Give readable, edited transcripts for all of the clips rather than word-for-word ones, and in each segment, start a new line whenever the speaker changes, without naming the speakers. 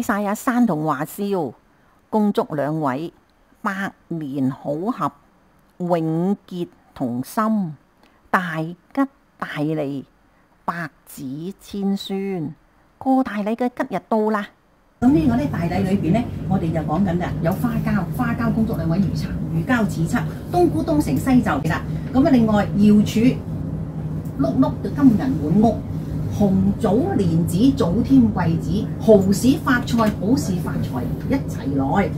晒阿珊同華少，恭祝兩位百年好合，永結同心，大吉大利，百子千孫。過大禮嘅吉日到啦！咁呢個咧大禮裏邊咧，我哋就講緊㗎，有花膠恭祝兩位如膠似漆，冬菇冬成西就啦。咁啊，另外瑤柱碌碌就金銀滿屋，紅棗蓮子早添貴子，蠔豉發菜好事發財一齊來。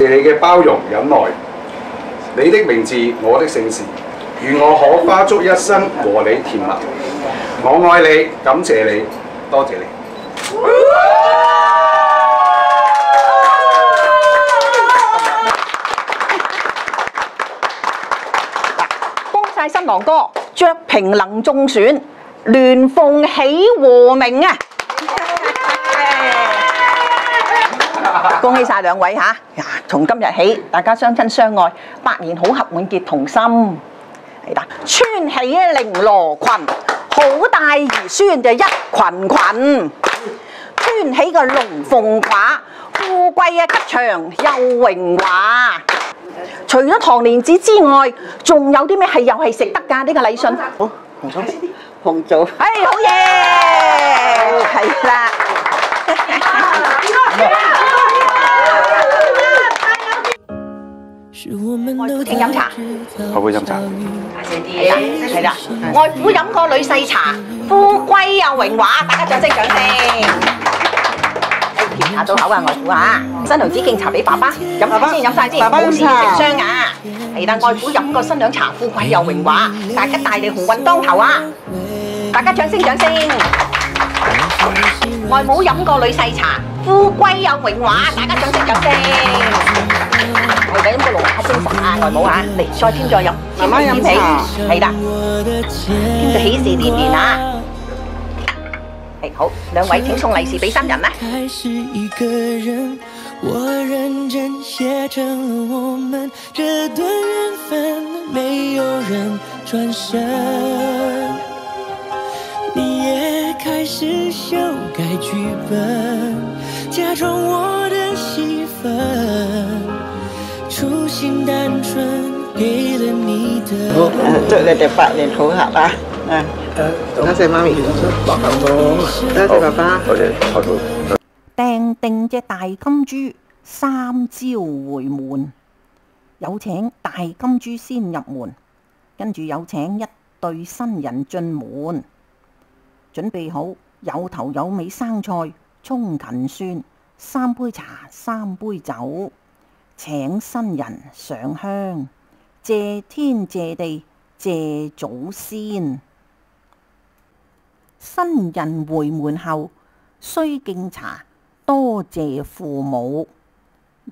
你嘅包容忍耐，你的名字我的姓氏，願我可花足一生和你甜蜜。我愛你，感謝你，多謝你。
幫晒新郎哥，雀屏能中選，鸞鳳喜和鳴啊！恭喜晒兩位嚇！從今日起，大家相親相愛，百年好合，永結同心。係啦，穿起綾羅裙，好大兒孫就一群群。穿起個龍鳳褂，富貴啊吉祥又榮華。除咗糖蓮子之外，仲有啲咩係又係食得㗎？呢個禮信。好，紅棗。哎，好嘢！係啦。請飲茶，
我會飲茶。
係啦，外父飲過女婿茶，富貴又榮華，大家掌聲掌聲。甜茶到口啊，外父啊！新娘子敬茶俾爸爸，飲晒先，飲晒先，冇事成雙啊！係啦，外父飲過新娘茶，富貴又榮華，大吉大利，鴻運當頭啊！大家掌聲掌聲。外母飲過女婿茶，富貴又榮華，大家掌聲掌聲。我哋飲個龍黑精神啊，外母啊，嚟再添再飲，慢慢飲茶，係啦，添到喜事連連啊！係好，兩位請送利是俾新人啦。我認真寫成了我們這段緣分，沒有人轉身。你也開始修改劇本，假裝我的戲份。初心單純，給了你的。好，祝你哋百年好合啊！多謝媽咪，多謝爸爸，多謝財父。
訂定隻大金豬3朝回門，有請大金豬先入門，跟住有請一對新人進門，準備好有頭有尾生菜、葱芹蒜，3杯茶3杯酒。請新人上香，謝天謝地謝祖先。新人回門後須敬茶，多謝父母。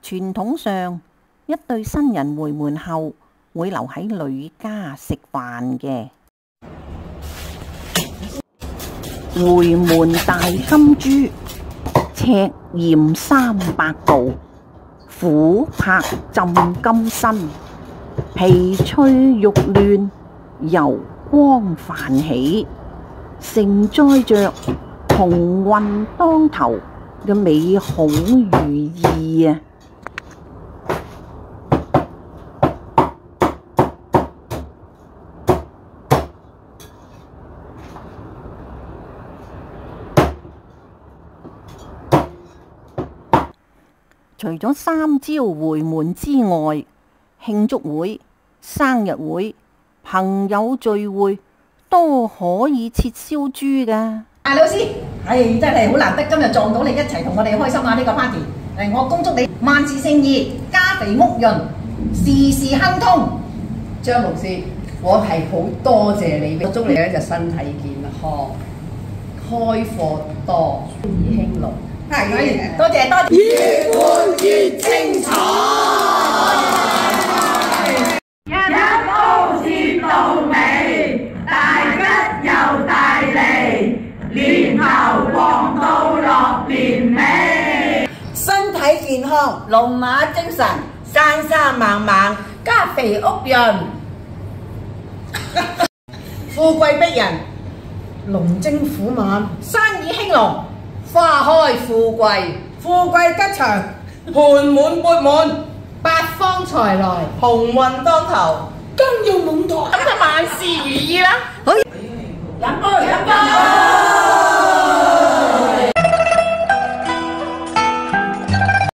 傳統上，一對新人回門後會留喺女家食飯嘅。回門大金豬，赤焰300度。琥珀浸金身，皮脆肉嫩，油光泛起，承載着鴻運當頭嘅美好寓意啊！除咗3朝回門之外，慶祝會、生日會、朋友聚會都可以切燒豬㗎。
大老師，真係好難得今日撞到你一齊同我哋開心下呢個 party。我恭祝你萬事勝意，家肥屋潤，事事亨通。
張牧師，我係好多謝你，我祝你咧就身體健康，開課多，生意興隆。
係，多謝多謝。
越活越精彩。
一刀切到尾，大吉又大利，年頭旺到落年尾。
身體
康，龍馬精神，生生猛猛，家肥屋潤，富貴逼人，龍精虎猛，
生意興隆，
花開富貴，
富貴吉祥，
盆滿缽滿，
八方財來，
鴻運當頭，
金玉滿堂，咁就萬事如意啦！
飲杯飲杯。